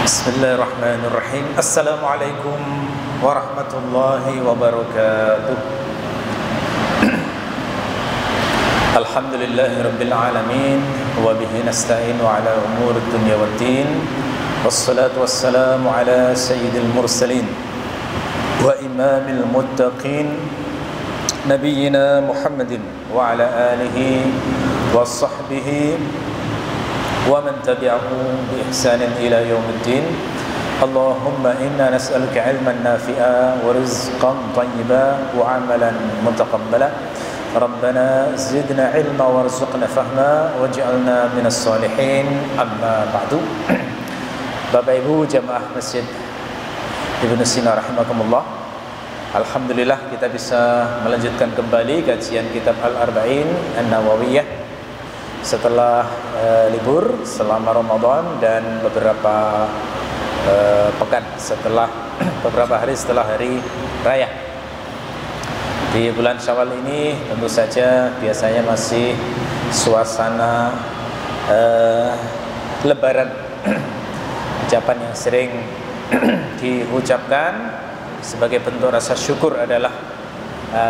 Bismillahirrahmanirrahim. Assalamualaikum warahmatullahi wabarakatuh. Alhamdulillahirabbil alamin wa bihi nasta'inu ala umurid dunya waddin. Wassalatu wassalamu ala sayyidil mursalin wa imamil muttaqin nabiyyina Muhammadin wa ala alihi wa sahbihi wa man tabi'ahu bi ihsanin ila yaumiddin. Allahumma inna nas'aluka 'ilman nafi'a wa rizqan thayyiban wa 'amalan mutaqabbala. Rabbana zidna 'ilma warzuqna fahma waj'alna minas salihin. Amma ba'du. Bapak Ibu jamaah Masjid Ibnu Sina rahimakumullah. Alhamdulillah kita bisa melanjutkan kembali kajian kitab Al-Arba'in An-Nawawiyah setelah libur selama Ramadan dan beberapa pekan setelah beberapa hari setelah hari raya. Di bulan Syawal ini tentu saja biasanya masih suasana Lebaran, ucapan yang sering diucapkan sebagai bentuk rasa syukur adalah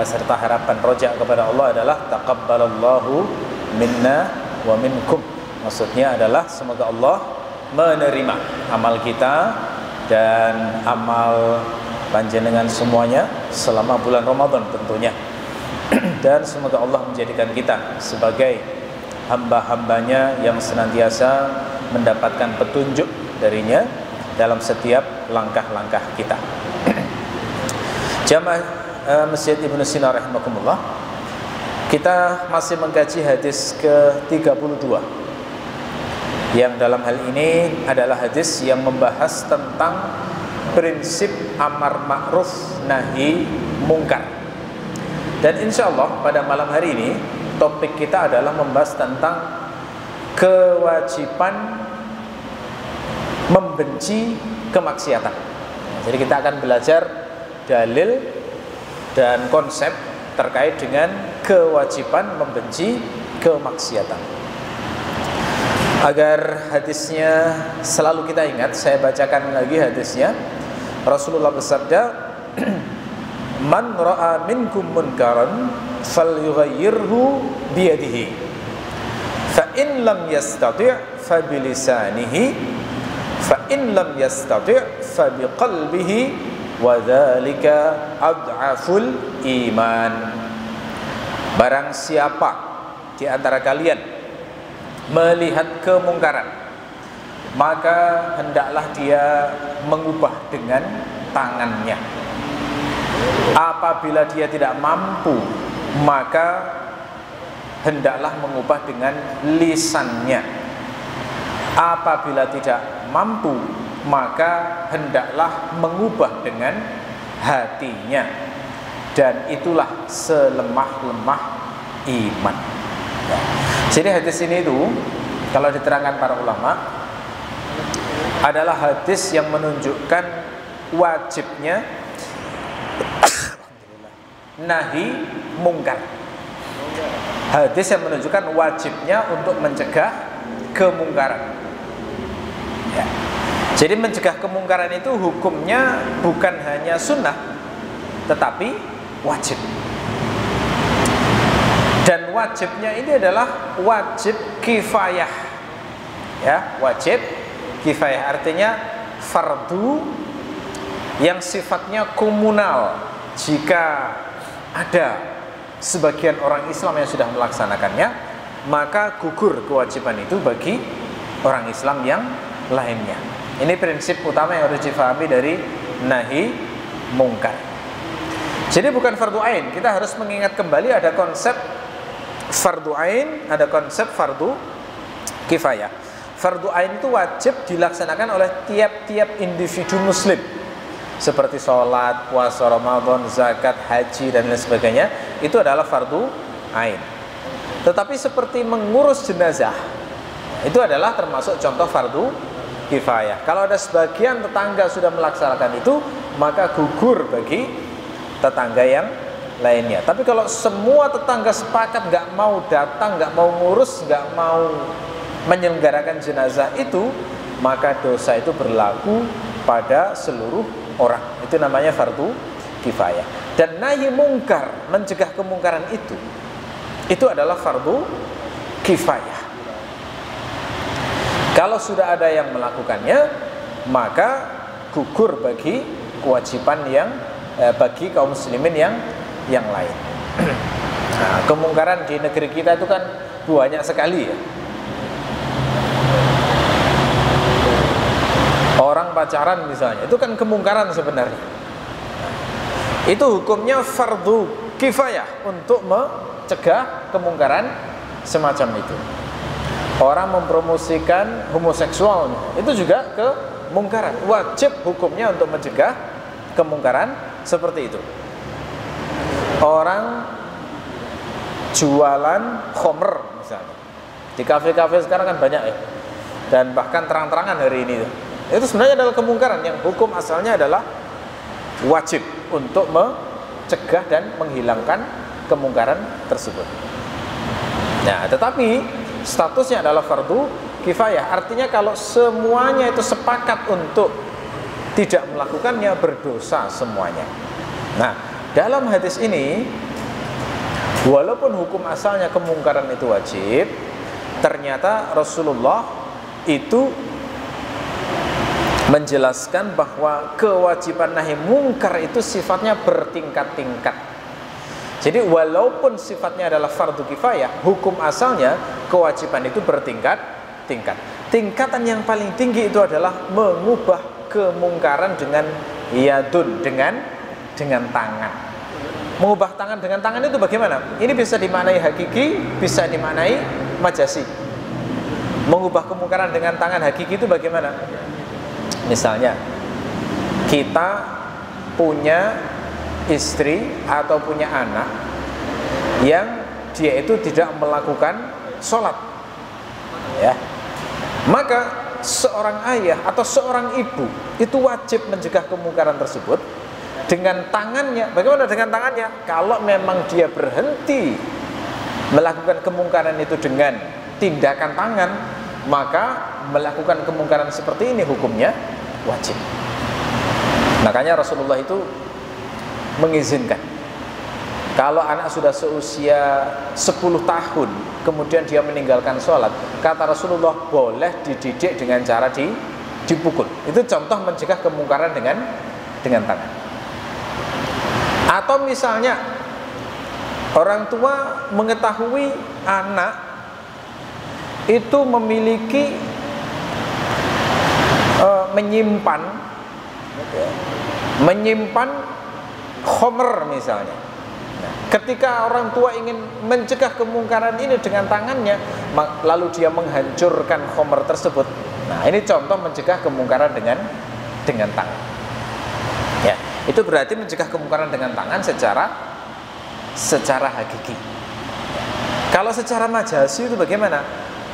serta harapan roja kepada Allah adalah taqabbalallahu minna wa minkum. Maksudnya adalah semoga Allah menerima amal kita dan amal panjenengan semuanya selama bulan Ramadan tentunya. Dan semoga Allah menjadikan kita sebagai hamba-hambanya yang senantiasa mendapatkan petunjuk darinya dalam setiap langkah-langkah kita. Jamaah Masjid Ibnu Sina rahimakumullah, kita masih mengkaji hadis ke-32 yang dalam hal ini adalah hadis yang membahas tentang prinsip amar ma'ruf nahi mungkar. Dan insya Allah pada malam hari ini topik kita adalah membahas tentang kewajiban membenci kemaksiatan. Jadi kita akan belajar dalil dan konsep terkait dengan kewajiban membenci kemaksiatan. Agar hadisnya selalu kita ingat, saya bacakan lagi hadisnya. Rasulullah bersabda, "Man ra'a minkum munkaran falyughayyirhu biyadihi. Fa in lam yastati' fa bilisanihi, fa in lam yastati' fa biqalbihi. Wa dzalika ad'aful iman." Barang siapa di antara kalian melihat kemungkaran, maka hendaklah dia mengubah dengan tangannya. Apabila dia tidak mampu, maka hendaklah mengubah dengan lisannya. Apabila tidak mampu, maka hendaklah mengubah dengan hatinya, dan itulah selemah-lemah iman. Jadi hadis ini itu kalau diterangkan para ulama adalah hadis yang menunjukkan wajibnya nahi mungkar. Hadis yang menunjukkan wajibnya untuk mencegah kemungkaran. Ya. Jadi mencegah kemungkaran itu hukumnya bukan hanya sunnah, tetapi wajib. Dan wajibnya ini adalah wajib kifayah. Ya, wajib kifayah artinya fardu yang sifatnya komunal. Jika ada sebagian orang Islam yang sudah melaksanakannya, maka gugur kewajiban itu bagi orang Islam yang lainnya. Ini prinsip utama yang harus difahami dari nahi mungkar. Jadi bukan fardu ain. Kita harus mengingat kembali ada konsep fardu ain, ada konsep fardu kifayah. Fardu ain itu wajib dilaksanakan oleh tiap-tiap individu muslim, seperti sholat, puasa Ramadan, zakat, haji dan lain sebagainya. Itu adalah fardu ain. Tetapi seperti mengurus jenazah, itu adalah termasuk contoh fardu kifayah. Kalau ada sebagian tetangga sudah melaksanakan itu, maka gugur bagi tetangga yang lainnya. Tapi kalau semua tetangga sepakat nggak mau datang, nggak mau ngurus, nggak mau menyelenggarakan jenazah itu, maka dosa itu berlaku pada seluruh orang. Itu namanya fardu kifayah. Dan nahi mungkar, mencegah kemungkaran itu adalah fardu kifayah. Kalau sudah ada yang melakukannya, maka gugur bagi kewajiban bagi kaum muslimin yang lain. Nah, kemungkaran di negeri kita itu kan banyak sekali ya. Orang pacaran misalnya, itu kan kemungkaran sebenarnya. Itu hukumnya fardu kifayah untuk mencegah kemungkaran semacam itu. Orang mempromosikan homoseksual, itu juga kemungkaran. Wajib hukumnya untuk mencegah kemungkaran seperti itu. Orang jualan khamr misalnya, di kafe-kafe sekarang kan banyak ya, dan bahkan terang-terangan hari ini itu sebenarnya adalah kemungkaran yang hukum asalnya adalah wajib untuk mencegah dan menghilangkan kemungkaran tersebut. Nah, tetapi statusnya adalah fardu kifayah, artinya kalau semuanya itu sepakat untuk tidak melakukannya, berdosa semuanya. Nah, dalam hadis ini, walaupun hukum asalnya kemungkaran itu wajib, ternyata Rasulullah itu menjelaskan bahwa kewajiban nahi mungkar itu sifatnya bertingkat-tingkat. Jadi walaupun sifatnya adalah fardu kifayah, hukum asalnya kewajiban itu bertingkat-tingkat. Tingkatan yang paling tinggi itu adalah mengubah kemungkaran dengan yadun, dengan tangan. Mengubah tangan dengan tangan itu bagaimana? Ini bisa dimaknai hakiki, bisa dimaknai majasi. Mengubah kemungkaran dengan tangan hakiki itu bagaimana? Misalnya kita punya istri atau punya anak yang dia itu tidak melakukan sholat, ya, maka seorang ayah atau seorang ibu itu wajib mencegah kemungkaran tersebut dengan tangannya. Bagaimana dengan tangannya? Kalau memang dia berhenti melakukan kemungkaran itu dengan tindakan tangan, maka melakukan kemungkaran seperti ini hukumnya wajib. Makanya Rasulullah itu mengizinkan kalau anak sudah seusia 10 tahun kemudian dia meninggalkan sholat, kata Rasulullah boleh dididik dengan cara dipukul. Itu contoh mencegah kemungkaran dengan tangan. Atau misalnya orang tua mengetahui anak itu memiliki menyimpan khamr misalnya. Nah, ketika orang tua ingin mencegah kemungkaran ini dengan tangannya, lalu dia menghancurkan khamr tersebut. Nah, ini contoh mencegah kemungkaran dengan tangan. Ya, itu berarti mencegah kemungkaran dengan tangan secara hakiki. Kalau secara majasi itu bagaimana?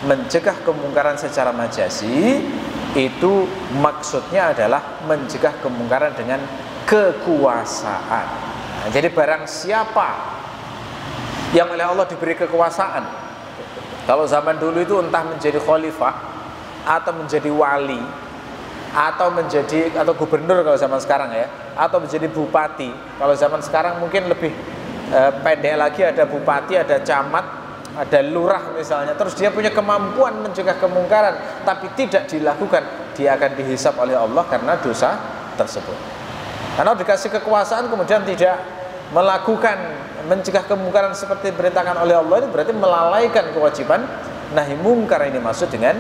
Mencegah kemungkaran secara majasi itu maksudnya adalah mencegah kemungkaran dengan kekuasaan. Nah, jadi barang siapa yang oleh Allah diberi kekuasaan, kalau zaman dulu itu entah menjadi khalifah atau menjadi wali atau gubernur kalau zaman sekarang ya, atau menjadi bupati. Kalau zaman sekarang mungkin lebih pendek lagi, ada bupati, ada camat, ada lurah misalnya. Terus dia punya kemampuan mencegah kemungkaran tapi tidak dilakukan, dia akan dihisab oleh Allah karena dosa tersebut. Karena dikasih kekuasaan kemudian tidak melakukan mencegah kemungkaran seperti diperintahkan oleh Allah, itu berarti melalaikan kewajiban nahi mungkar. Ini maksud dengan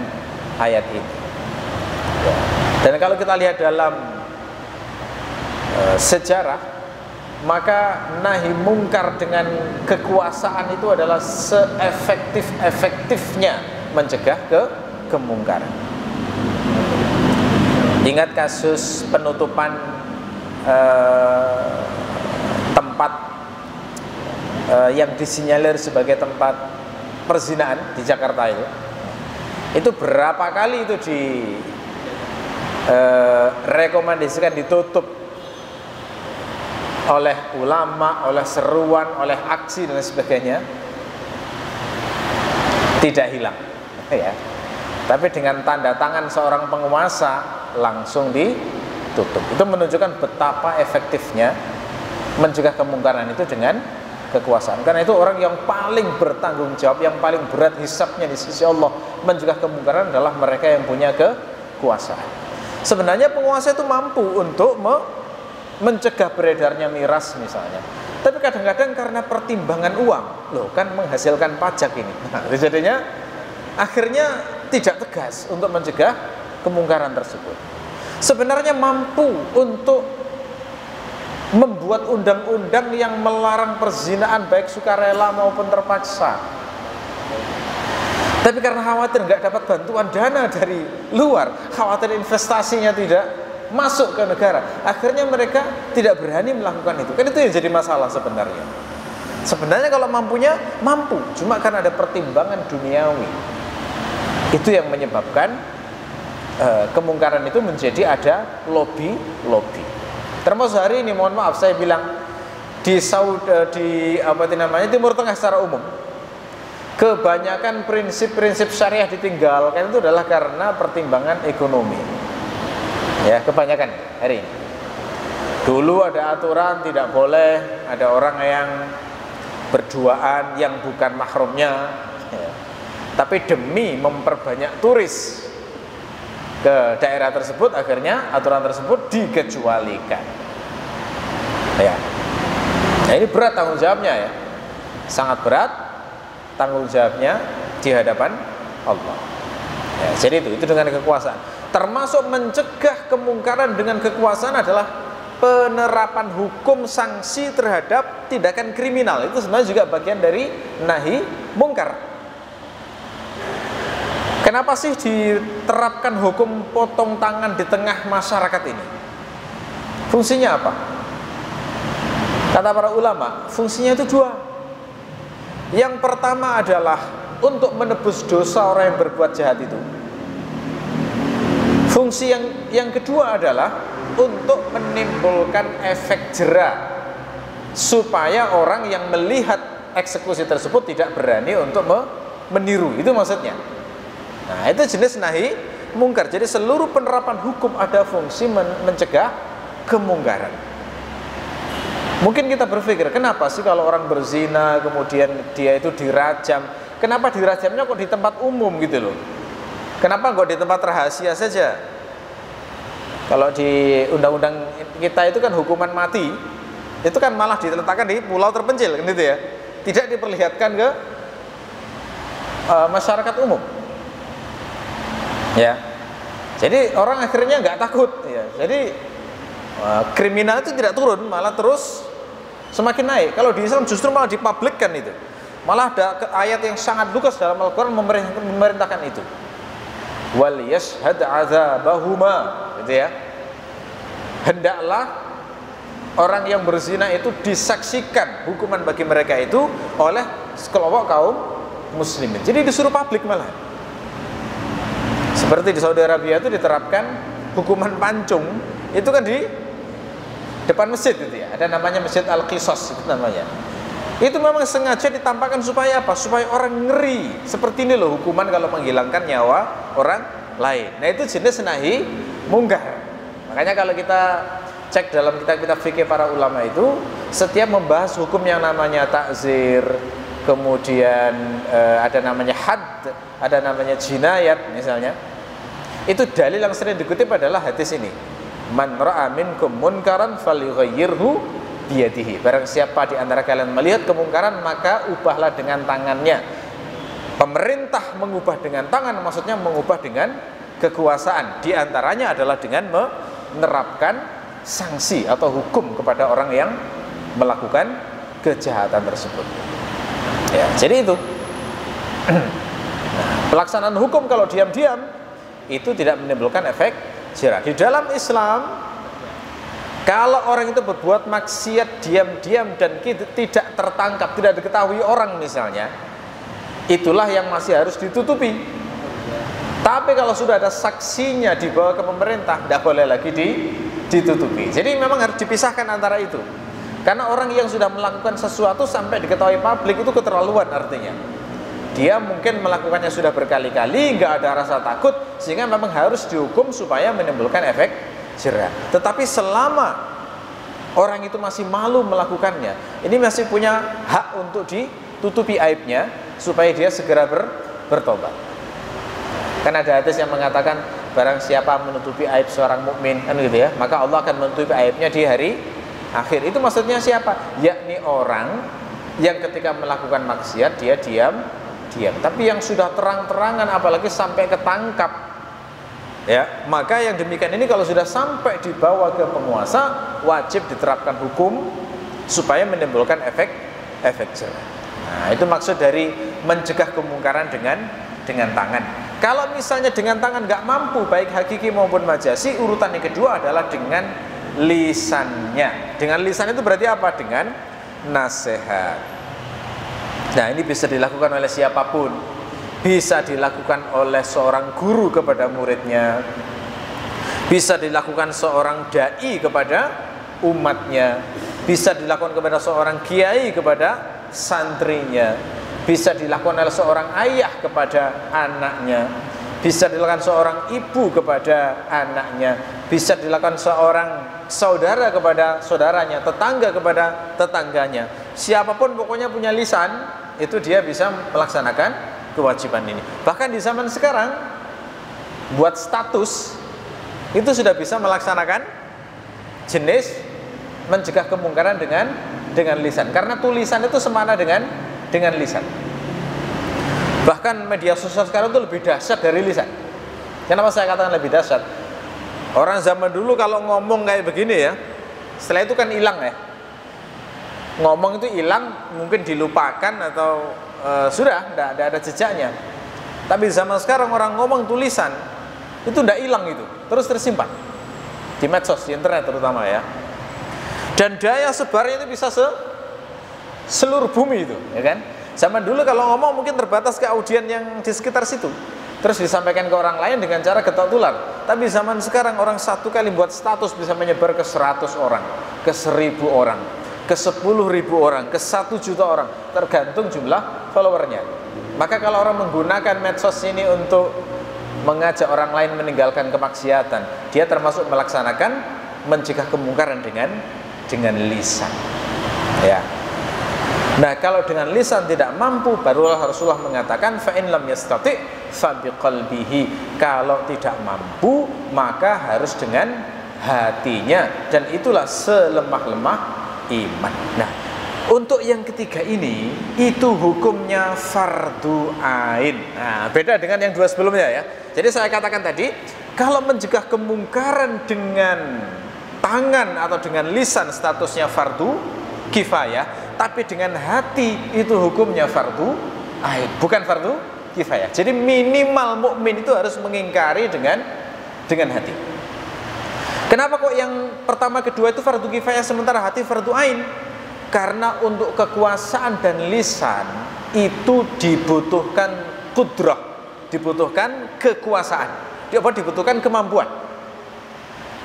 ayat ini. Dan kalau kita lihat dalam sejarah, maka nahi mungkar dengan kekuasaan itu adalah seefektif-efektifnya mencegah kemungkaran. Ingat kasus penutupan tempat yang disinyalir sebagai tempat perzinaan di Jakarta itu berapa kali itu rekomendasikan ditutup oleh ulama, oleh seruan, oleh aksi dan sebagainya, tidak hilang, ya. Tapi dengan tanda tangan seorang penguasa langsung ditutup. Itu menunjukkan betapa efektifnya mencegah kemungkaran itu dengan kekuasaan. Karena itu orang yang paling bertanggung jawab, yang paling berat hisabnya di sisi Allah mencegah kemungkaran adalah mereka yang punya kekuasaan. Sebenarnya penguasa itu mampu untuk mencegah beredarnya miras misalnya. Tapi kadang-kadang karena pertimbangan uang, loh kan menghasilkan pajak ini. Nah, jadinya akhirnya tidak tegas untuk mencegah kemungkaran tersebut. Sebenarnya mampu untuk membuat undang-undang yang melarang perzinaan baik sukarela maupun terpaksa. Tapi karena khawatir nggak dapat bantuan dana dari luar, khawatir investasinya tidak masuk ke negara, akhirnya mereka tidak berani melakukan itu. Kan itu yang jadi masalah sebenarnya. Sebenarnya kalau mampunya, mampu, cuma karena ada pertimbangan duniawi. Itu yang menyebabkan kemungkaran itu menjadi ada lobby. Termasuk hari ini, mohon maaf saya bilang di Timur Tengah secara umum, kebanyakan prinsip-prinsip syariah ditinggalkan itu adalah karena pertimbangan ekonomi. Ya, kebanyakan hari ini. Dulu ada aturan tidak boleh ada orang yang berduaan yang bukan mahramnya. Ya. Tapi demi memperbanyak turis ke daerah tersebut, akhirnya aturan tersebut dikecualikan. Ya. Nah, ini berat tanggung jawabnya ya. Sangat berat tanggung jawabnya di hadapan Allah. Ya, jadi itu dengan kekuasaan. Termasuk mencegah kemungkaran dengan kekuasaan adalah penerapan hukum sanksi terhadap tindakan kriminal. Itu sebenarnya juga bagian dari nahi mungkar. Kenapa sih diterapkan hukum potong tangan di tengah masyarakat ini? Fungsinya apa? Kata para ulama, fungsinya itu dua. Yang pertama adalah untuk menebus dosa orang yang berbuat jahat itu. Fungsi yang kedua adalah untuk menimbulkan efek jera, supaya orang yang melihat eksekusi tersebut tidak berani untuk meniru. Itu maksudnya. Nah, itu jenis nahi mungkar. Jadi seluruh penerapan hukum ada fungsi mencegah kemungkaran. Mungkin kita berpikir, kenapa sih kalau orang berzina kemudian dia itu dirajam? Kenapa dirajamnya kok di tempat umum gitu loh? Kenapa kok di tempat rahasia saja? Kalau di undang-undang kita itu kan hukuman mati, itu kan malah diletakkan di pulau terpencil kan gitu ya. Tidak diperlihatkan ke masyarakat umum. Ya, jadi orang akhirnya nggak takut. Ya, jadi kriminal itu tidak turun, malah terus semakin naik. Kalau di Islam justru malah dipublikkan itu. Malah ada ayat yang sangat lugas dalam Al-Quran memerintahkan itu. Wal yashhad azabahuma, gitu ya. Hendaklah orang yang berzina itu disaksikan hukuman bagi mereka itu oleh sekelompok kaum muslimin. Jadi disuruh publik malah. Seperti di Saudi Arabia itu diterapkan hukuman pancung, itu kan di depan masjid gitu ya. Ada namanya Masjid Al-Qisas itu namanya. Itu memang sengaja ditampakkan supaya apa? Supaya orang ngeri. Seperti ini loh hukuman kalau menghilangkan nyawa orang lain. Nah, itu jenis nahi mungkar. Makanya kalau kita cek dalam kitab-kitab fikih para ulama itu, setiap membahas hukum yang namanya takzir, kemudian ada namanya had, ada namanya jinayat misalnya, itu dalil yang sering dikutip adalah hadis ini, man ra'a minkum munkaran falyughayyirhu biyadihi. Barang siapa di antara kalian melihat kemungkaran, maka ubahlah dengan tangannya. Pemerintah mengubah dengan tangan, maksudnya mengubah dengan kekuasaan. Di antaranya adalah dengan menerapkan sanksi atau hukum kepada orang yang melakukan kejahatan tersebut. Ya, jadi itu. Pelaksanaan hukum kalau diam-diam itu tidak menimbulkan efek jerah. Di dalam Islam, kalau orang itu berbuat maksiat diam-diam dan tidak tertangkap, tidak diketahui orang misalnya, itulah yang masih harus ditutupi. Tapi kalau sudah ada saksinya dibawa ke pemerintah, tidak boleh lagi ditutupi. Jadi memang harus dipisahkan antara itu. Karena orang yang sudah melakukan sesuatu sampai diketahui publik itu keterlaluan artinya. dia mungkin melakukannya sudah berkali-kali, nggak ada rasa takut, sehingga memang harus dihukum supaya menimbulkan efek jerah. Tetapi selama orang itu masih malu melakukannya, ini masih punya hak untuk ditutupi aibnya supaya dia segera bertobat. Kan ada hadis yang mengatakan barang siapa menutupi aib seorang mukmin, kan gitu ya, maka Allah akan menutupi aibnya di hari akhir. Itu maksudnya siapa? Yakni orang yang ketika melakukan maksiat dia diam, tapi yang sudah terang-terangan apalagi sampai ketangkap, ya, maka yang demikian ini kalau sudah sampai dibawa ke penguasa wajib diterapkan hukum supaya menimbulkan efek jerah. Nah, itu maksud dari mencegah kemungkaran dengan tangan. Kalau misalnya dengan tangan nggak mampu, baik hakiki maupun majazi, urutan yang kedua adalah dengan lisannya. Dengan lisan itu berarti apa? Dengan nasihat. Nah, ini bisa dilakukan oleh siapapun. Bisa dilakukan oleh seorang guru kepada muridnya, bisa dilakukan seorang dai kepada umatnya, bisa dilakukan kepada seorang kiai kepada santrinya, bisa dilakukan oleh seorang ayah kepada anaknya, bisa dilakukan seorang ibu kepada anaknya, bisa dilakukan seorang saudara kepada saudaranya, tetangga kepada tetangganya. Siapapun pokoknya punya lisan, itu dia bisa melaksanakan kewajiban ini. Bahkan di zaman sekarang, buat status itu sudah bisa melaksanakan jenis mencegah kemungkaran dengan lisan. Karena tulisan itu semana dengan lisan. Bahkan media sosial sekarang itu lebih dahsyat dari lisan. Kenapa saya katakan lebih dahsyat? Orang zaman dulu kalau ngomong kayak begini ya, setelah itu kan hilang ya. Ngomong itu hilang, mungkin dilupakan atau sudah tidak ada jejaknya. Tapi zaman sekarang orang ngomong tulisan itu tidak hilang, itu terus tersimpan di medsos, di internet terutama ya. Dan daya sebarnya itu bisa seluruh bumi itu, ya kan? Zaman dulu kalau ngomong mungkin terbatas ke audien yang di sekitar situ, terus disampaikan ke orang lain dengan cara getok tular. Tapi zaman sekarang orang satu kali buat status bisa menyebar ke 100 orang, ke 1000 orang, ke 10.000 orang, ke 1 juta orang, tergantung jumlah followernya. Maka kalau orang menggunakan medsos ini untuk mengajak orang lain meninggalkan kemaksiatan, dia termasuk melaksanakan mencegah kemungkaran dengan lisan, ya. Nah, kalau dengan lisan tidak mampu, barulah Rasulullah mengatakan fa in lam yastati fa biqalbihi. Kalau tidak mampu, maka harus dengan hatinya, dan itulah selemah-lemah iman. Nah, untuk yang ketiga ini, itu hukumnya fardu ain. Nah, beda dengan yang dua sebelumnya ya. Jadi saya katakan tadi, kalau mencegah kemungkaran dengan tangan atau dengan lisan statusnya fardu kifayah, tapi dengan hati itu hukumnya fardu ain, bukan fardu kifayah. Jadi minimal mukmin itu harus mengingkari dengan hati. Kenapa kok yang pertama kedua itu fardu kifayah sementara hati fardu ain? Karena untuk kekuasaan dan lisan itu dibutuhkan qudrah, dibutuhkan kekuasaan, dibutuhkan kemampuan.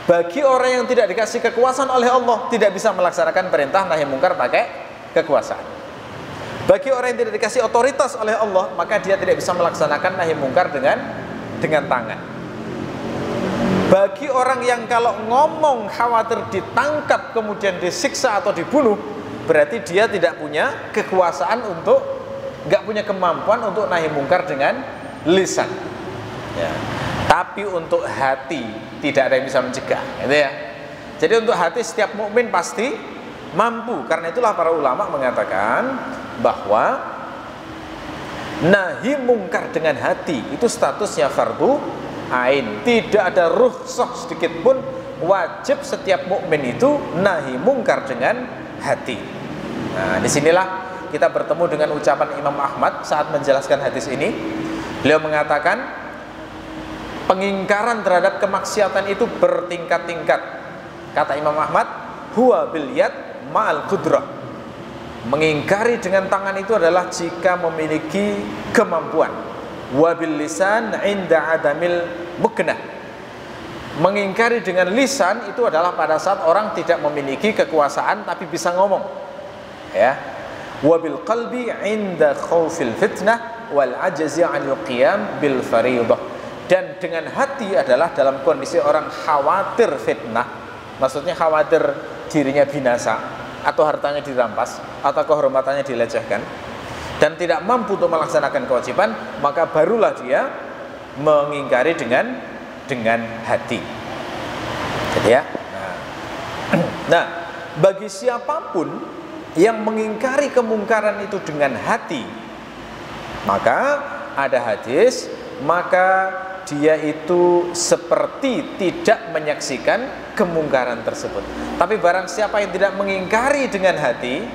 Bagi orang yang tidak dikasih kekuasaan oleh Allah, tidak bisa melaksanakan perintah nahi mungkar pakai kekuasaan. Bagi orang yang tidak dikasih otoritas oleh Allah, maka dia tidak bisa melaksanakan nahi mungkar dengan tangan. Bagi orang yang kalau ngomong khawatir ditangkap kemudian disiksa atau dibunuh, berarti dia tidak punya kekuasaan untuk, nggak punya kemampuan untuk nahi mungkar dengan lisan, ya. Tapi untuk hati tidak ada yang bisa mencegah, gitu ya. Jadi untuk hati setiap mukmin pasti mampu. Karena itulah para ulama mengatakan bahwa nahi mungkar dengan hati itu statusnya fardu ain. Tidak ada rukhsah sedikit pun, wajib setiap mukmin itu nahi mungkar dengan hati. Nah, disinilah kita bertemu dengan ucapan Imam Ahmad saat menjelaskan hadis ini. Beliau mengatakan pengingkaran terhadap kemaksiatan itu bertingkat-tingkat. Kata Imam Ahmad, huwa bil yad ma'al qudrah. Mengingkari dengan tangan itu adalah jika memiliki kemampuan. Wa bil lisan 'inda adamil muknah. Mengingkari dengan lisan itu adalah pada saat orang tidak memiliki kekuasaan tapi bisa ngomong, ya. Wa bil qalbi 'inda khaufil fitnah wal ajzi 'anil qiyam bil fariidhah. Dan dengan hati adalah dalam kondisi orang khawatir fitnah, maksudnya khawatir dirinya binasa atau hartanya dirampas atau kehormatannya dilecehkan dan tidak mampu untuk melaksanakan kewajiban, maka barulah dia mengingkari dengan hati. Jadi ya. Nah, bagi siapapun yang mengingkari kemungkaran itu dengan hati, maka ada hadis, maka dia itu seperti tidak menyaksikan kemungkaran tersebut. Tapi barang siapa yang tidak mengingkari dengan hati,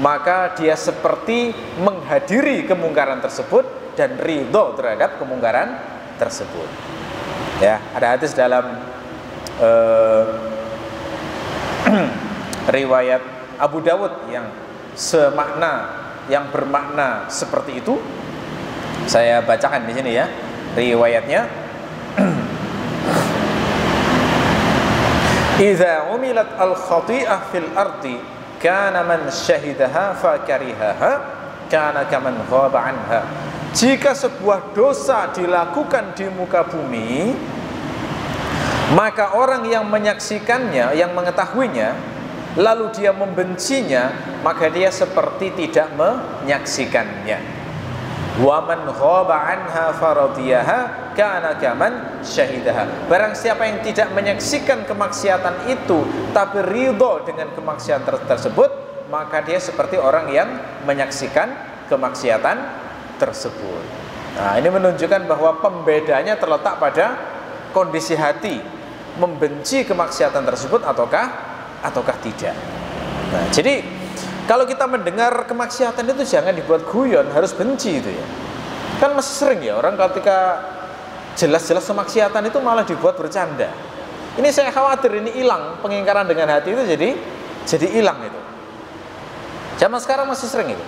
maka dia seperti menghadiri kemungkaran tersebut dan ridho terhadap kemungkaran tersebut. Ya, ada hadis dalam riwayat Abu Dawud yang bermakna seperti itu. Saya bacakan di sini ya riwayatnya. Idza umilat al-khati'ah fil ardi kana man syahidaha fa karihaha kana kaman ghaba anha. Jika sebuah dosa dilakukan di muka bumi, maka orang yang menyaksikannya, yang mengetahuinya, lalu dia membencinya, maka dia seperti tidak menyaksikannya. Wa man ghaba anha faradiyaha kana kaman syahidaha. Barang siapa yang tidak menyaksikan kemaksiatan itu tapi ridho dengan kemaksiatan tersebut, maka dia seperti orang yang menyaksikan kemaksiatan tersebut. Nah, ini menunjukkan bahwa pembedanya terletak pada kondisi hati, membenci kemaksiatan tersebut ataukah tidak. Nah, jadi kalau kita mendengar kemaksiatan itu jangan dibuat guyon, harus benci itu ya. Kan masih sering ya orang ketika jelas-jelas kemaksiatan itu malah dibuat bercanda. Ini saya khawatir ini hilang, pengingkaran dengan hati itu jadi hilang itu. Zaman sekarang masih sering itu.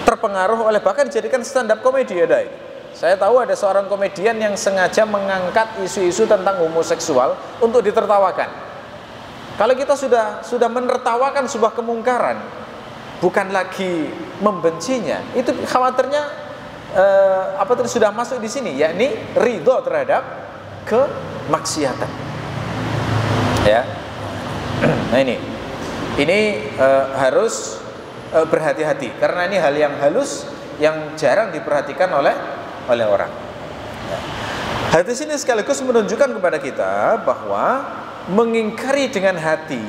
Terpengaruh oleh, bahkan dijadikan stand up komedi ada itu. Saya tahu ada seorang komedian yang sengaja mengangkat isu-isu tentang homoseksual untuk ditertawakan. Kalau kita sudah menertawakan sebuah kemungkaran, bukan lagi membencinya, itu khawatirnya sudah masuk di sini, yakni ridho terhadap kemaksiatan. Ya, nah ini harus berhati-hati karena ini hal yang halus yang jarang diperhatikan oleh orang. Hadis ini sekaligus menunjukkan kepada kita bahwa mengingkari dengan hati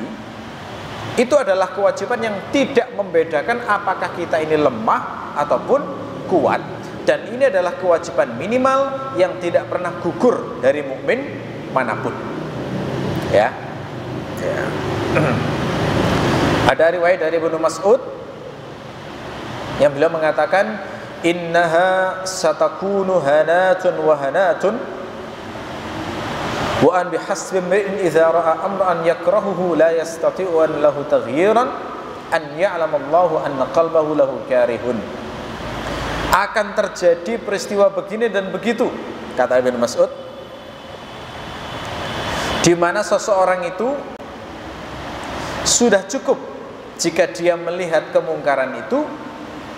itu adalah kewajiban yang tidak membedakan apakah kita ini lemah ataupun kuat, dan ini adalah kewajiban minimal yang tidak pernah gugur dari mukmin manapun. Ya. Ada riwayat dari Ibnu Mas'ud yang beliau mengatakan, innaha satakunu hanatun wa hanatun wa an bihasbi imri'in idza ra'a amran yakrahuhu la yastati'u an lahu taghyiran an ya'lam Allahu anna qalbahu lahu karihun. Akan terjadi peristiwa begini dan begitu, kata Ibnu Mas'ud, di mana seseorang itu sudah cukup jika dia melihat kemungkaran itu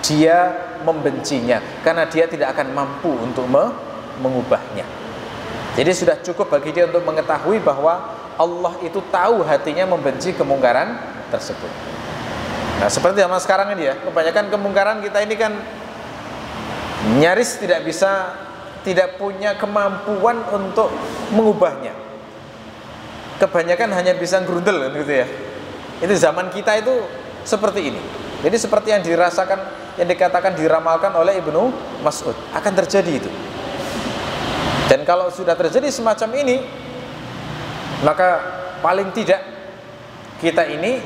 dia membencinya karena dia tidak akan mampu untuk mengubahnya. Jadi sudah cukup bagi dia untuk mengetahui bahwa Allah itu tahu hatinya membenci kemungkaran tersebut. Nah, seperti zaman sekarang ini ya, kebanyakan kemungkaran kita ini kan nyaris tidak punya kemampuan untuk mengubahnya. Kebanyakan hanya bisa gerundel kan gitu ya. Itu zaman kita itu seperti ini. Jadi seperti yang dikatakan diramalkan oleh Ibnu Mas'ud akan terjadi itu. Dan kalau sudah terjadi semacam ini, maka paling tidak kita ini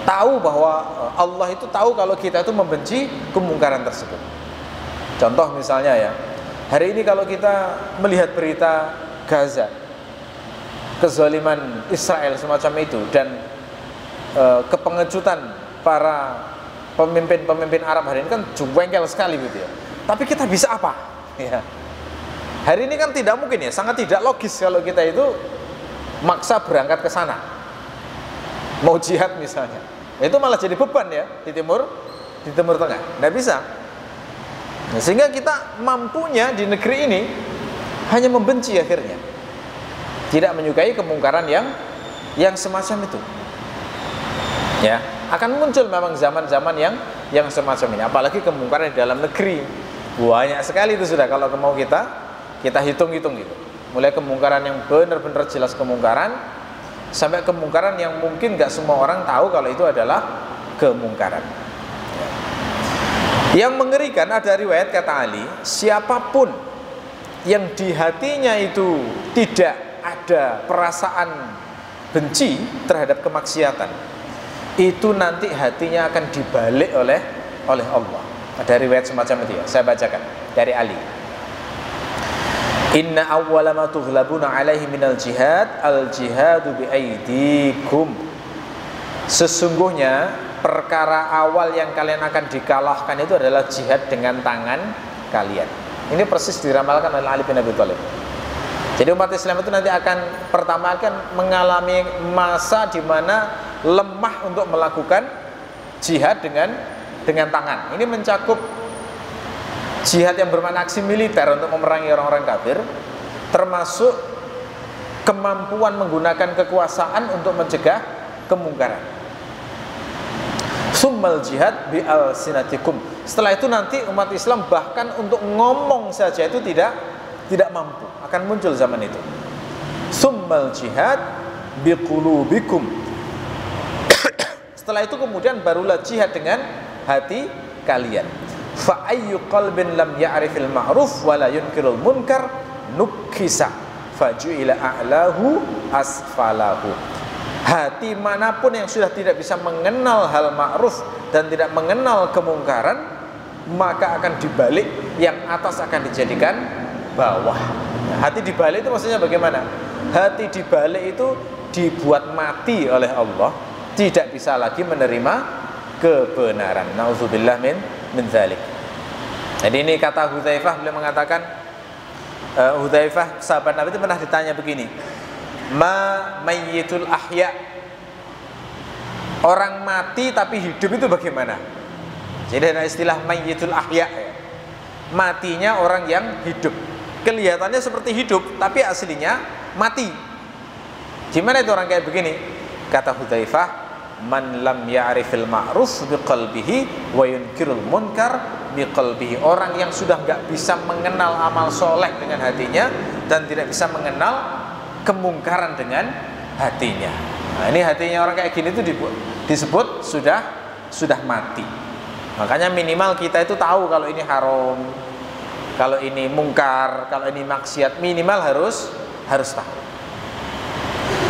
tahu bahwa Allah itu tahu kalau kita itu membenci kemungkaran tersebut. Contoh misalnya ya, hari ini kalau kita melihat berita Gaza, kezaliman Israel semacam itu, dan kepengejutan para pemimpin Arab hari ini kan jengkel sekali gitu ya. Tapi kita bisa apa? Ya. Hari ini kan tidak mungkin ya, sangat tidak logis kalau kita itu maksa berangkat ke sana, mau jihad misalnya. Itu malah jadi beban ya di Timur Tengah. Nggak bisa. Nah, sehingga kita mampunya di negeri ini hanya membenci akhirnya, tidak menyukai kemungkaran yang semacam itu. Ya, akan muncul memang zaman-zaman yang semacam ini, apalagi kemungkaran di dalam negeri. Banyak sekali itu sudah, kalau mau kita hitung-hitung gitu. Mulai kemungkaran yang benar-benar jelas kemungkaran, sampai kemungkaran yang mungkin nggak semua orang tahu kalau itu adalah kemungkaran. Yang mengerikan ada riwayat kata Ali, siapapun yang di hatinya itu tidak ada perasaan benci terhadap kemaksiatan, itu nanti hatinya akan dibalik oleh Allah. Ada riwayat semacam itu ya, saya bacakan dari Ali. Inna awwala ma tughlabuna alaihi minal jihad al-jihadu bi aidikum. Sesungguhnya perkara awal yang kalian akan dikalahkan itu adalah jihad dengan tangan kalian. Ini persis diramalkan oleh Ali bin Abi Thalib. Jadi umat Islam itu nanti akan pertama akan mengalami masa di mana lemah untuk melakukan jihad dengan tangan. Ini mencakup jihad yang bermakna aksi militer untuk memerangi orang-orang kafir, termasuk kemampuan menggunakan kekuasaan untuk mencegah kemungkaran. Summal jihad bi alsinatikum. Setelah itu nanti umat Islam bahkan untuk ngomong saja itu tidak mampu. Akan muncul zaman itu. Summal jihad bi qulubikum. Setelah itu kemudian barulah jihad dengan hati kalian. Fa ayyu qalbin lam ya'rifil ma'ruf wa la yunkirul munkar nukkisa faju'ila a'lahu asfalahu. Hati manapun yang sudah tidak bisa mengenal hal ma'ruf dan tidak mengenal kemungkaran, maka akan dibalik, yang atas akan dijadikan bawah. Hati dibalik itu maksudnya bagaimana? Hati dibalik itu dibuat mati oleh Allah, tidak bisa lagi menerima kebenaran. Nauzubillah min dzalik. Jadi ini kata Hudzaifah, beliau mengatakan, Hudzaifah sahabat Nabi itu pernah ditanya begini, ma mayyitul ahya, orang mati tapi hidup itu bagaimana? Jadi ada istilah mayyitul ahya, matinya orang yang hidup, kelihatannya seperti hidup tapi aslinya mati. Gimana itu orang kayak begini? Kata Hudzaifah, man lam ya'rifil ma'ruf biqalbihi wa yunkirul munkar biqalbihi. Orang yang sudah nggak bisa mengenal amal soleh dengan hatinya dan tidak bisa mengenal kemungkaran dengan hatinya. Nah, ini hatinya orang kayak gini itu disebut sudah mati. Makanya minimal kita itu tahu kalau ini haram, kalau ini mungkar, kalau ini maksiat, minimal harus tahu.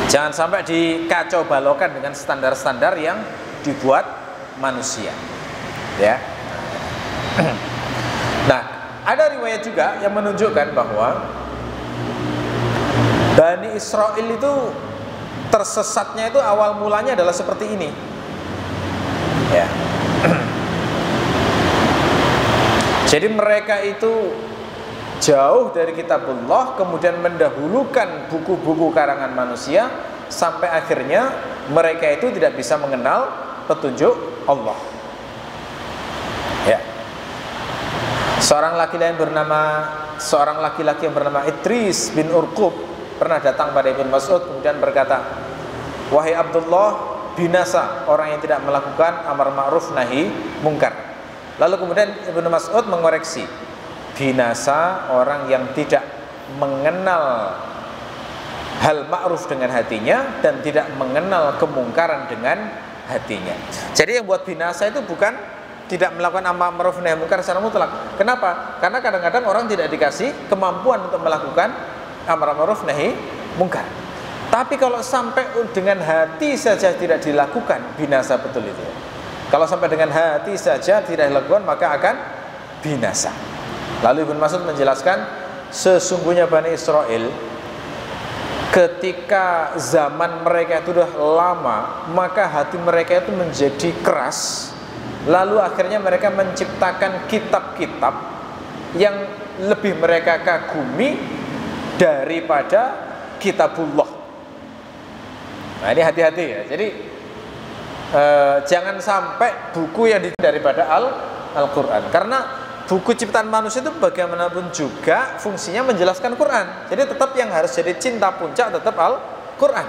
Jangan sampai dikacau balokan dengan standar-standar yang dibuat manusia. Ya. Nah, ada riwayat juga yang menunjukkan bahwa Bani Israel itu tersesatnya itu awal mulanya adalah seperti ini. Ya. Jadi mereka itu jauh dari kitabullah, kemudian mendahulukan buku-buku karangan manusia, sampai akhirnya mereka itu tidak bisa mengenal petunjuk Allah. Ya. Seorang laki-laki yang bernama Idris bin Urqub pernah datang pada Ibnu Mas'ud kemudian berkata, wahai Abdullah, binasa orang yang tidak melakukan amar ma'ruf nahi mungkar. Lalu kemudian Ibnu Mas'ud mengoreksi, binasa orang yang tidak mengenal hal ma'ruf dengan hatinya dan tidak mengenal kemungkaran dengan hatinya. Jadi yang buat binasa itu bukan tidak melakukan amar ma'ruf nahi mungkar secara mutlak. Kenapa? Karena kadang-kadang orang tidak dikasih kemampuan untuk melakukan amar ma'ruf nahi mungkar. Tapi kalau sampai dengan hati saja tidak dilakukan, binasa betul itu. Kalau sampai dengan hati saja tidak dilakukan, maka akan binasa. Lalu Ibnu Mas'ud menjelaskan, sesungguhnya Bani Israel ketika zaman mereka itu sudah lama, maka hati mereka itu menjadi keras. Lalu akhirnya mereka menciptakan kitab-kitab yang lebih mereka kagumi daripada kitabullah. Nah, ini hati-hati ya. Jadi jangan sampai buku yang daripada Al-Quran, karena buku ciptaan manusia itu bagaimanapun juga fungsinya menjelaskan Quran. Jadi tetap yang harus jadi cinta puncak tetap Al-Quran.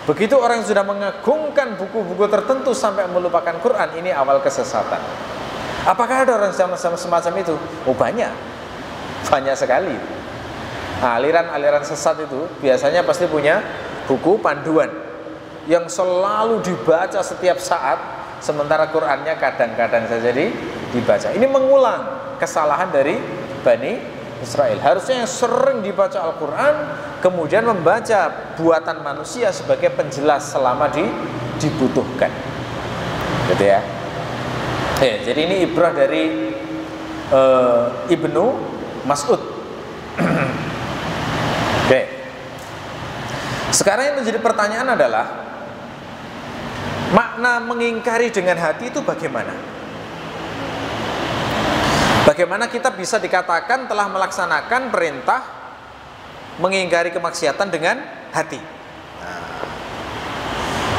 Begitu orang yang sudah mengagungkan buku-buku tertentu sampai melupakan Quran, ini awal kesesatan. Apakah ada orang sama-sama semacam itu? Oh banyak sekali. Nah, aliran-aliran sesat itu biasanya pasti punya buku panduan yang selalu dibaca setiap saat, sementara Qurannya kadang-kadang saja dibaca. Ini mengulang kesalahan dari Bani Israel. Harusnya yang sering dibaca Al-Quran, kemudian membaca buatan manusia sebagai penjelas selama dibutuhkan. Gitu ya. Jadi ini ibrah dari Ibnu Mas'ud. Oke. Sekarang yang menjadi pertanyaan adalah makna mengingkari dengan hati itu bagaimana? Bagaimana kita bisa dikatakan telah melaksanakan perintah mengingkari kemaksiatan dengan hati? Nah,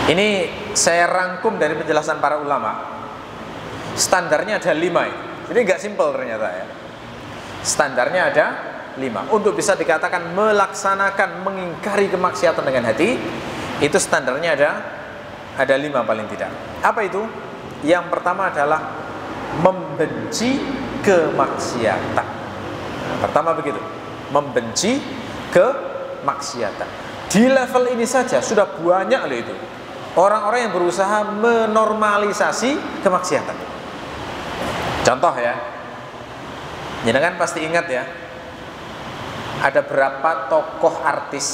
ini saya rangkum dari penjelasan para ulama. Standarnya ada 5. Jadi nggak simpel ternyata ya. Standarnya ada 5. Untuk bisa dikatakan melaksanakan mengingkari kemaksiatan dengan hati, itu standarnya ada 5 paling tidak. Apa itu? Yang pertama adalah membenci kemaksiatan. Pertama begitu, membenci kemaksiatan. Di level ini saja sudah banyak loh itu orang-orang yang berusaha menormalisasi kemaksiatan. Contoh ya, jenengan pasti ingat ya, ada berapa tokoh artis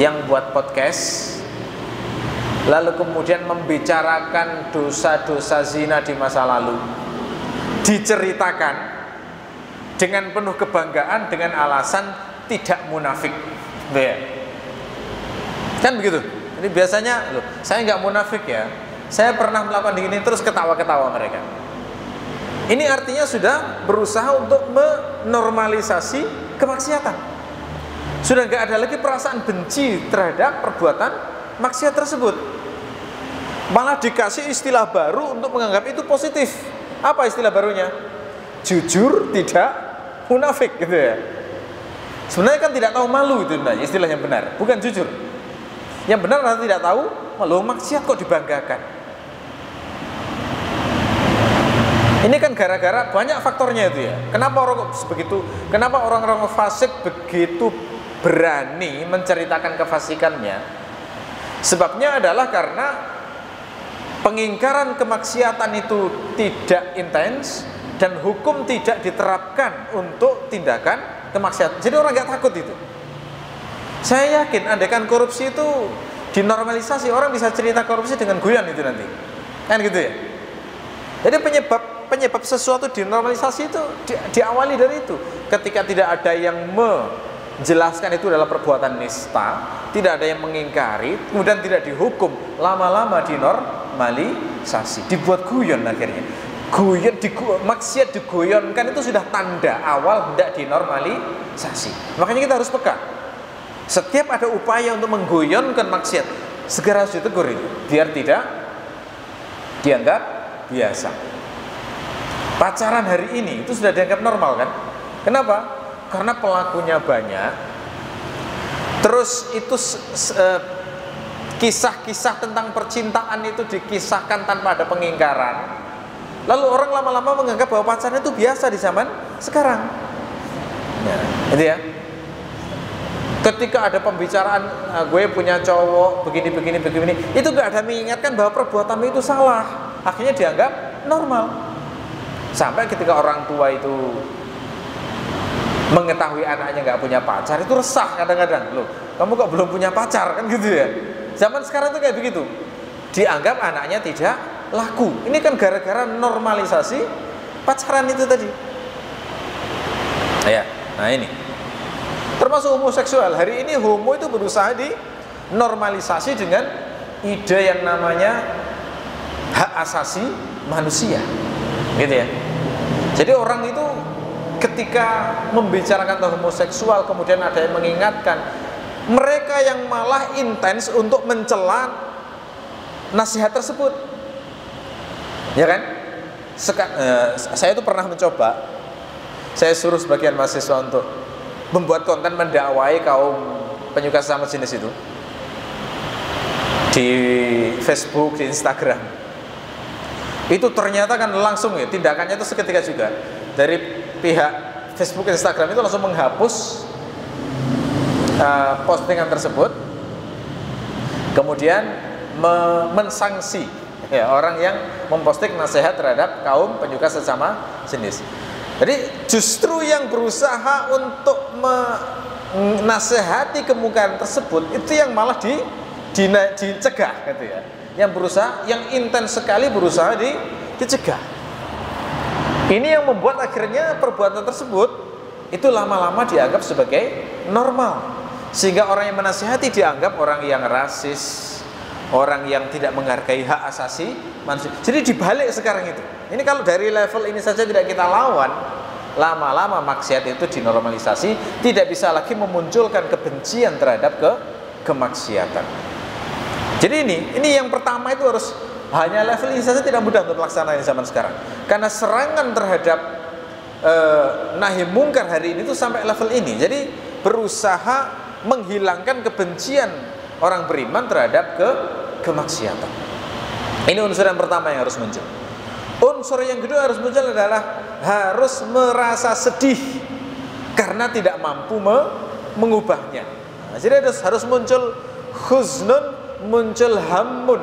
yang buat podcast lalu kemudian membicarakan dosa-dosa zina di masa lalu, diceritakan dengan penuh kebanggaan dengan alasan tidak munafik. Kan begitu. Jadi biasanya, loh, saya nggak munafik ya, saya pernah melakukan ini, terus ketawa-ketawa mereka. Ini artinya sudah berusaha untuk menormalisasi kemaksiatan. Sudah nggak ada lagi perasaan benci terhadap perbuatan maksiat tersebut. Malah dikasih istilah baru untuk menganggap itu positif. Apa istilah barunya? Jujur tidak munafik gitu ya. Sebenarnya kan tidak tahu malu itu istilah yang benar, bukan jujur. Yang benar adalah tidak tahu malu, maksiat kok dibanggakan. Ini kan gara-gara banyak faktornya itu ya. Kenapa orang-orang fasik begitu berani menceritakan kefasikannya? Sebabnya adalah karena pengingkaran kemaksiatan itu tidak intens dan hukum tidak diterapkan untuk tindakan kemaksiatan. Jadi orang nggak takut itu. Saya yakin andaikan korupsi itu dinormalisasi, orang bisa cerita korupsi dengan guyon itu nanti. Kan gitu ya. Jadi penyebab sesuatu dinormalisasi itu diawali dari itu. Ketika tidak ada yang menjelaskan itu adalah perbuatan nista, tidak ada yang mengingkari, kemudian tidak dihukum, lama-lama dinormalisasi, dibuat guyon akhirnya. Maksiat diguyonkan itu sudah tanda awal hendak dinormalisasi. Makanya kita harus peka. Setiap ada upaya untuk mengguyonkan maksiat, segera harus ditegur itu, biar tidak dianggap biasa. Pacaran hari ini itu sudah dianggap normal kan? Kenapa? Karena pelakunya banyak. Terus itu kisah-kisah tentang percintaan itu dikisahkan tanpa ada pengingkaran. Lalu orang lama-lama menganggap bahwa pacaran itu biasa di zaman sekarang. Ya, itu ya. Ketika ada pembicaraan gue punya cowok begini, itu gak ada mengingatkan bahwa perbuatan itu salah. Akhirnya dianggap normal. Sampai ketika orang tua itu mengetahui anaknya gak punya pacar, itu resah kadang-kadang. Loh, kamu kok belum punya pacar, kan gitu ya. Zaman sekarang tuh kayak begitu. Dianggap anaknya tidak laku. Ini kan gara-gara normalisasi pacaran itu tadi. Ya, nah ini. Termasuk homoseksual. Hari ini homo itu berusaha dinormalisasi dengan ide yang namanya hak asasi manusia. Gitu ya. Jadi orang itu ketika membicarakan tentang homoseksual, kemudian ada yang mengingatkan, mereka yang malah intens untuk mencela nasihat tersebut. Ya kan? Saya itu pernah mencoba, saya suruh sebagian mahasiswa untuk membuat konten mendakwai kaum penyuka sesama jenis itu di Facebook, di Instagram. Itu ternyata kan langsung ya, tindakannya itu seketika juga. Dari pihak Facebook, Instagram itu langsung menghapus postingan tersebut, kemudian mensanksi ya, orang yang memposting nasihat terhadap kaum penyuka sesama jenis. Jadi justru yang berusaha untuk menasehati kemungkaran tersebut itu yang malah dicegah gitu ya. Yang berusaha, yang intens sekali berusaha dicegah. Ini yang membuat akhirnya perbuatan tersebut itu lama-lama dianggap sebagai normal, sehingga orang yang menasihati dianggap orang yang rasis, orang yang tidak menghargai hak asasi manusia. Jadi dibalik sekarang itu. Ini kalau dari level ini saja tidak kita lawan, lama-lama maksiat itu dinormalisasi, tidak bisa lagi memunculkan kebencian terhadap kemaksiatan. Jadi ini yang pertama itu harus, hanya level ini saja tidak mudah untuk melaksanakan di zaman sekarang. Karena serangan terhadap nahi mungkar hari ini itu sampai level ini. Jadi berusaha menghilangkan kebencian orang beriman terhadap kemaksiatan. Ini unsur yang pertama yang harus muncul. Unsur yang kedua harus muncul adalah harus merasa sedih karena tidak mampu mengubahnya. Nah, jadi harus muncul khuznun, muncul hammun,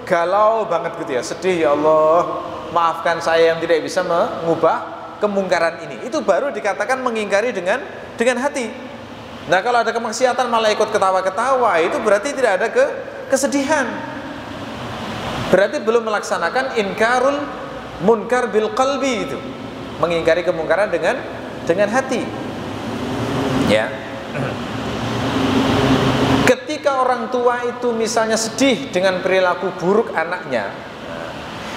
galau banget gitu ya, sedih, ya Allah maafkan saya yang tidak bisa mengubah kemungkaran ini. Itu baru dikatakan mengingkari dengan hati. Nah kalau ada kemaksiatan malah ikut ketawa-ketawa, itu berarti tidak ada kesedihan, berarti belum melaksanakan inkarul munkar bil qalbi, itu mengingkari kemungkaran dengan hati ya. Ketika orang tua itu misalnya sedih dengan perilaku buruk anaknya,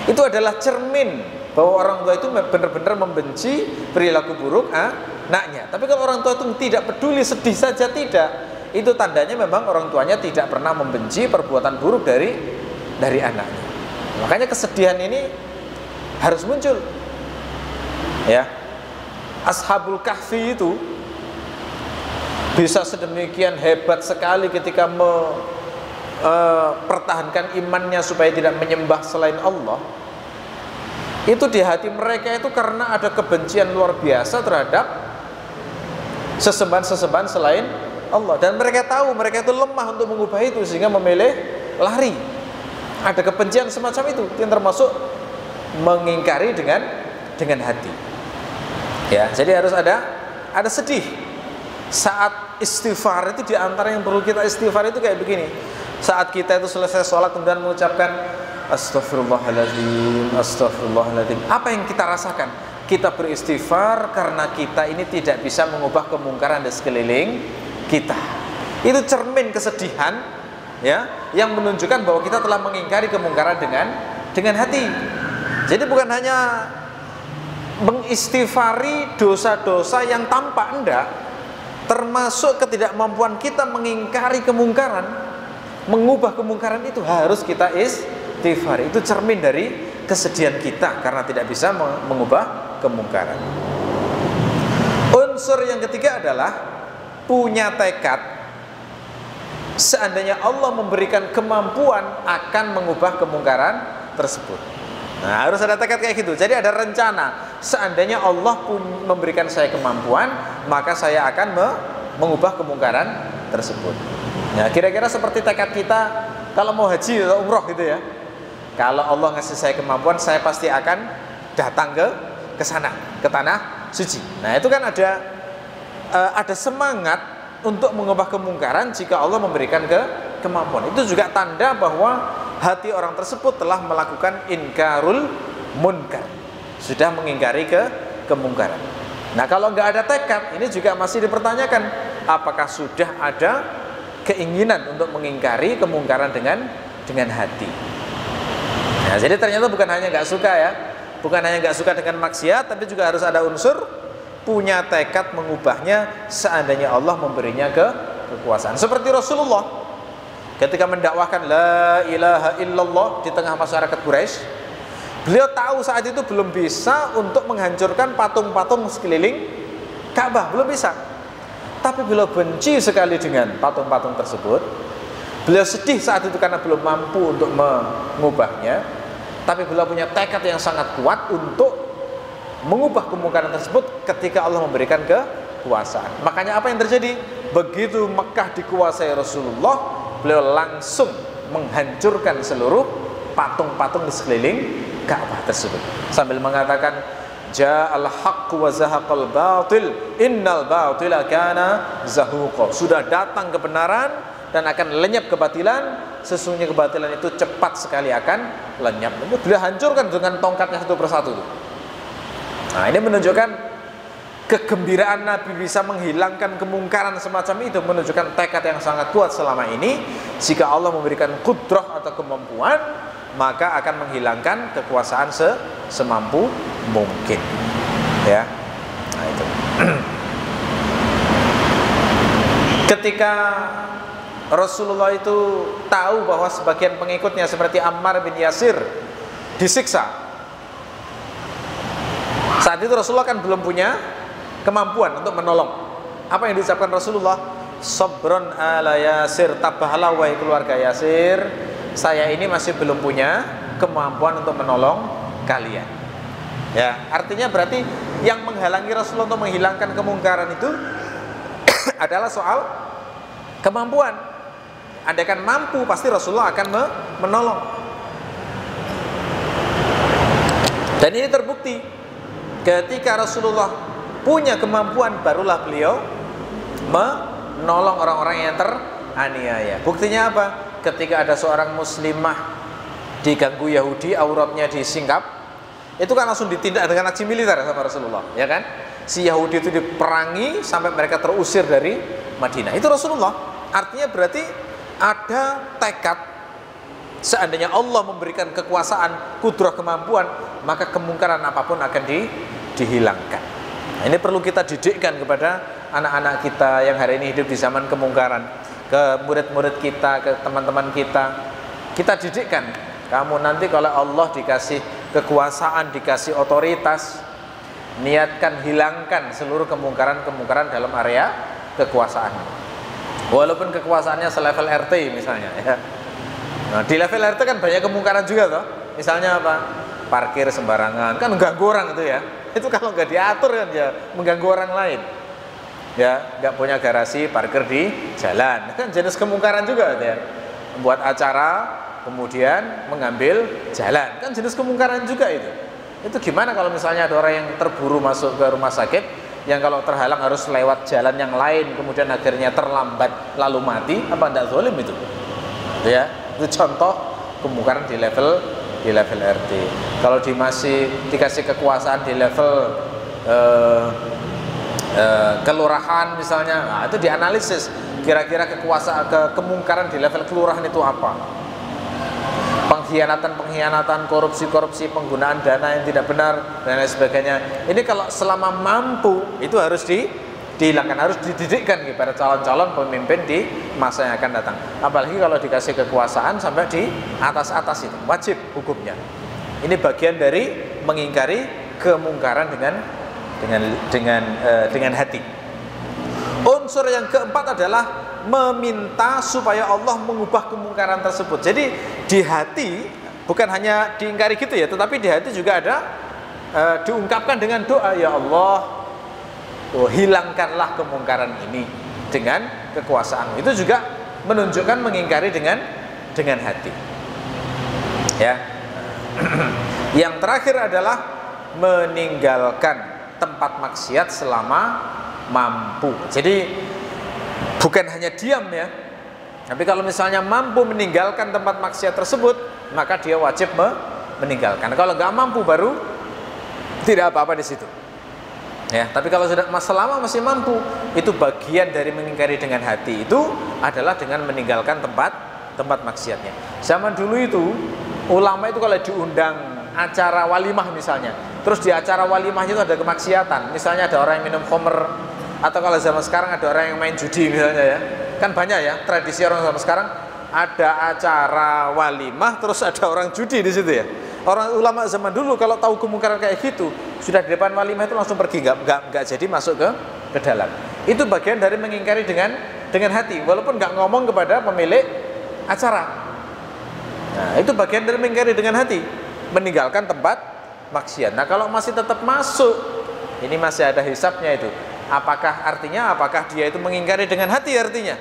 itu adalah cermin bahwa orang tua itu benar-benar membenci perilaku buruk anaknya. Tapi kalau orang tua itu tidak peduli, sedih saja tidak, itu tandanya memang orang tuanya tidak pernah membenci perbuatan buruk dari anaknya. Makanya kesedihan ini harus muncul ya. Ashabul Kahfi itu bisa sedemikian hebat sekali ketika mempertahankan imannya supaya tidak menyembah selain Allah. Itu di hati mereka itu karena ada kebencian luar biasa terhadap sesembahan-sesembahan selain Allah, dan mereka tahu mereka itu lemah untuk mengubah itu, sehingga memilih lari. Ada kebencian semacam itu yang termasuk mengingkari dengan hati ya. Jadi harus ada sedih. Saat istighfar itu, diantara yang perlu kita istighfar itu kayak begini. Saat kita itu selesai sholat kemudian mengucapkan Astaghfirullahaladzim, Astaghfirullahaladzim, apa yang kita rasakan? Kita beristighfar karena kita ini tidak bisa mengubah kemungkaran di sekeliling kita. Itu cermin kesedihan ya, yang menunjukkan bahwa kita telah mengingkari kemungkaran dengan hati. Jadi bukan hanya mengistighfari dosa-dosa yang tampak, enggak, termasuk ketidakmampuan kita mengingkari kemungkaran, mengubah kemungkaran itu harus kita istighfar. Itu cermin dari kesedihan kita karena tidak bisa mengubah kemungkaran. Unsur yang ketiga adalah punya tekad. Seandainya Allah memberikan kemampuan akan mengubah kemungkaran tersebut. Nah, harus ada tekad kayak gitu. Jadi ada rencana. Seandainya Allah pun memberikan saya kemampuan, maka saya akan mengubah kemungkaran tersebut. Nah, kira-kira seperti tekad kita kalau mau haji atau umroh gitu ya. Kalau Allah ngasih saya kemampuan, saya pasti akan datang ke sana, ke tanah suci. Nah, itu kan ada semangat untuk mengubah kemungkaran jika Allah memberikan kemampuan. Itu juga tanda bahwa hati orang tersebut telah melakukan inkarul munkar, sudah mengingkari kemungkaran. Nah, kalau nggak ada tekad, ini juga masih dipertanyakan apakah sudah ada keinginan untuk mengingkari kemungkaran dengan hati. Nah, jadi ternyata bukan hanya nggak suka ya, bukan hanya nggak suka dengan maksiat, tapi juga harus ada unsur punya tekad mengubahnya seandainya Allah memberinya kekuasaan. Seperti Rasulullah ketika mendakwahkan la ilaha illallah di tengah masyarakat Quraisy, Beliau tahu saat itu belum bisa untuk menghancurkan patung-patung sekeliling Ka'bah, belum bisa. Tapi beliau benci sekali dengan patung-patung tersebut. Beliau sedih saat itu karena belum mampu untuk mengubahnya. Tapi beliau punya tekad yang sangat kuat untuk mengubah kemungkaran tersebut ketika Allah memberikan kekuasaan. Makanya apa yang terjadi? Begitu Mekah dikuasai Rasulullah, beliau langsung menghancurkan seluruh patung-patung di sekeliling Ka'bah tersebut, sambil mengatakan ja'al haqqu wa zahaqal batil innal batila kana zahuqa. Sudah datang kebenaran dan akan lenyap kebatilan, sesungguhnya kebatilan itu cepat sekali akan lenyap. Beliau hancurkan dengan tongkatnya satu persatu. Nah, ini menunjukkan kegembiraan Nabi bisa menghilangkan kemungkaran semacam itu, menunjukkan tekad yang sangat kuat selama ini. Jika Allah memberikan kudrah atau kemampuan, maka akan menghilangkan kekuasaan semampu mungkin. Ya, nah itu. Ketika Rasulullah itu tahu bahwa sebagian pengikutnya seperti Ammar bin Yasir disiksa, saat itu Rasulullah kan belum punya kemampuan untuk menolong. Apa yang diucapkan Rasulullah? Sabron ala Yasir, tabahlah wahai keluarga Yasir, saya ini masih belum punya kemampuan untuk menolong kalian. Ya, artinya berarti yang menghalangi Rasulullah untuk menghilangkan kemungkaran itu adalah soal kemampuan. Andaikan mampu, pasti Rasulullah akan menolong. Dan ini terbukti ketika Rasulullah punya kemampuan, barulah beliau menolong orang-orang yang teraniaya. Buktinya apa? Ketika ada seorang muslimah diganggu Yahudi, auratnya disingkap, itu kan langsung ditindak dengan aksi militer sama Rasulullah, ya kan? Si Yahudi itu diperangi sampai mereka terusir dari Madinah. Itu Rasulullah. Artinya berarti ada tekad, seandainya Allah memberikan kekuasaan, kudrah, kemampuan, maka kemungkaran apapun akan dihilangkan. Nah, ini perlu kita didikkan kepada anak-anak kita yang hari ini hidup di zaman kemungkaran, ke murid-murid kita, ke teman-teman kita. Kita didikkan, kamu nanti kalau Allah dikasih kekuasaan, dikasih otoritas, niatkan hilangkan seluruh kemungkaran-kemungkaran dalam area kekuasaan. Walaupun kekuasaannya selevel RT misalnya, ya. Nah, di level RT kan banyak kemungkaran juga toh. Misalnya apa? Parkir sembarangan, kan mengganggu orang itu ya. Itu kalau nggak diatur kan ya mengganggu orang lain. Ya, nggak punya garasi, parkir di jalan, kan jenis kemungkaran juga ya. Membuat acara, kemudian mengambil jalan, kan jenis kemungkaran juga itu. Itu gimana kalau misalnya ada orang yang terburu masuk ke rumah sakit, yang kalau terhalang harus lewat jalan yang lain, kemudian akhirnya terlambat lalu mati, apa tidak zalim itu? Ya, itu contoh kemungkaran di level RT. Kalau masih dikasih kekuasaan di level kelurahan misalnya, nah itu dianalisis kira-kira kemungkaran di level kelurahan itu apa? Pengkhianatan, korupsi, penggunaan dana yang tidak benar dan lain sebagainya. Ini kalau selama mampu itu harus dihilangkan, harus dididikkan kepada calon-calon pemimpin di masa yang akan datang. Apalagi kalau dikasih kekuasaan sampai di atas itu, wajib hukumnya. Ini bagian dari mengingkari kemungkaran dengan hati. Unsur yang keempat adalah meminta supaya Allah mengubah kemungkaran tersebut. Jadi di hati bukan hanya diingkari gitu ya, tetapi di hati juga ada diungkapkan dengan doa, ya Allah, hilangkanlah kemungkaran ini dengan kekuasaan. Itu juga menunjukkan mengingkari dengan hati. Ya. Yang terakhir adalah meninggalkan tempat maksiat selama mampu. Jadi bukan hanya diam ya, tapi kalau misalnya mampu meninggalkan tempat maksiat tersebut, maka dia wajib meninggalkan. Kalau nggak mampu baru tidak apa-apa di situ. Ya, tapi kalau sudah selama masih mampu, itu bagian dari mengingkari dengan hati itu adalah dengan meninggalkan tempat maksiatnya. Zaman dulu itu ulama itu kalau diundang acara walimah misalnya, terus di acara walimah itu ada kemaksiatan, misalnya ada orang yang minum khamr, atau kalau zaman sekarang ada orang yang main judi misalnya ya, kan banyak ya tradisi orang zaman sekarang, ada acara walimah terus ada orang judi di situ ya. Orang ulama zaman dulu kalau tahu kemungkaran kayak gitu, sudah di depan walimah itu langsung pergi, nggak jadi masuk ke dalam. Itu bagian dari mengingkari dengan hati, walaupun nggak ngomong kepada pemilik acara. Nah, itu bagian dari mengingkari dengan hati, meninggalkan tempat maksiat. Nah, kalau masih tetap masuk, ini masih ada hisabnya itu. Apakah dia itu mengingkari dengan hati artinya?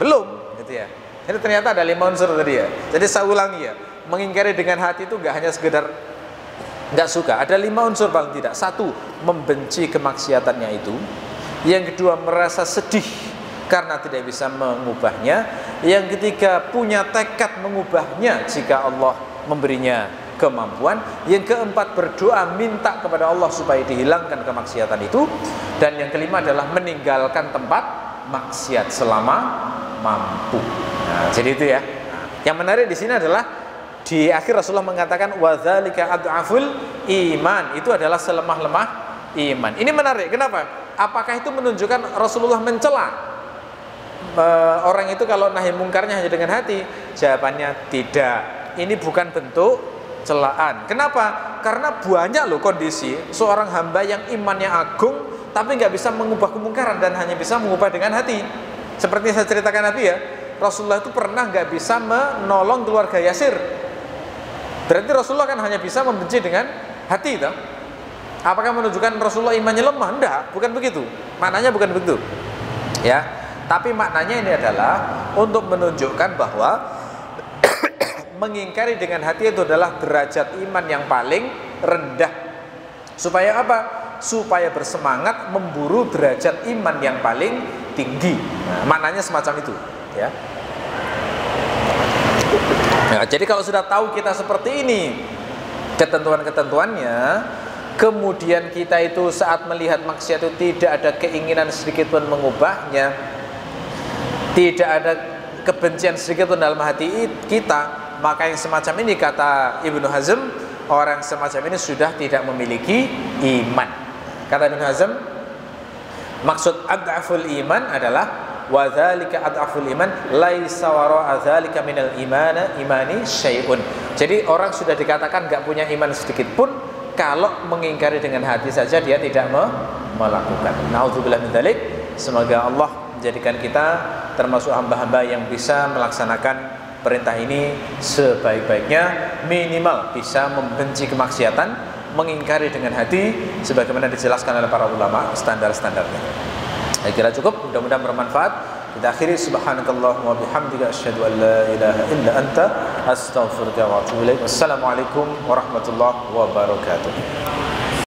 Belum, gitu ya. Jadi ternyata ada 5 unsur tadi ya. Jadi saya ulangi ya, mengingkari dengan hati itu nggak hanya sekedar nggak suka. Ada 5 unsur paling tidak. 1, membenci kemaksiatannya itu. Yang kedua, merasa sedih karena tidak bisa mengubahnya. Yang ketiga, punya tekad mengubahnya jika Allah memberinya kemampuan. Yang keempat, berdoa minta kepada Allah supaya dihilangkan kemaksiatan itu. Dan yang kelima adalah meninggalkan tempat maksiat selama mampu. Nah, jadi itu ya. Nah, yang menarik di sini adalah di akhir Rasulullah mengatakan wadzalika ad'aful iman, itu adalah selemah-lemah iman. Ini menarik. Kenapa? Apakah itu menunjukkan Rasulullah mencela orang itu kalau nahi mungkarnya hanya dengan hati? Jawabannya tidak. Ini bukan bentuk celaan. Kenapa? Karena banyak loh kondisi seorang hamba yang imannya agung tapi nggak bisa mengubah kemungkaran dan hanya bisa mengubah dengan hati. Seperti saya ceritakan Nabi ya, Rasulullah itu pernah nggak bisa menolong keluarga Yasir. Berarti Rasulullah kan hanya bisa membenci dengan hati, toh? Apakah menunjukkan Rasulullah imannya lemah? Enggak, bukan begitu. Maknanya bukan begitu. Ya, tapi maknanya ini adalah untuk menunjukkan bahwa mengingkari dengan hati itu adalah derajat iman yang paling rendah. Supaya apa? Supaya bersemangat memburu derajat iman yang paling tinggi. Nah, maknanya semacam itu, ya. Nah, jadi kalau sudah tahu kita seperti ini ketentuan-ketentuannya, kemudian kita itu saat melihat maksiat itu tidak ada keinginan sedikit pun mengubahnya, tidak ada kebencian sedikit pun dalam hati kita, maka yang semacam ini, kata Ibnu Hazm, orang semacam ini sudah tidak memiliki iman. Kata Ibnu Hazm, maksud ad'aful iman adalah wa dzalika ad'aful iman laisa wara'a dzalika minal imani syai'un. Jadi orang sudah dikatakan enggak punya iman sedikit pun kalau mengingkari dengan hati saja dia tidak melakukan. Nauzubillah min dzalik. Semoga Allah menjadikan kita termasuk hamba-hamba yang bisa melaksanakan perintah ini sebaik-baiknya, minimal bisa membenci kemaksiatan, mengingkari dengan hati sebagaimana dijelaskan oleh para ulama standar-standarnya. Saya kira cukup, mudah-mudahan bermanfaat. Kita akhiri, subhanakallahumma wa bihamdika asyhadu an la ilaha illa anta astaghfiruka wa atubu ilaik. Wassalamualaikum warahmatullahi wabarakatuh.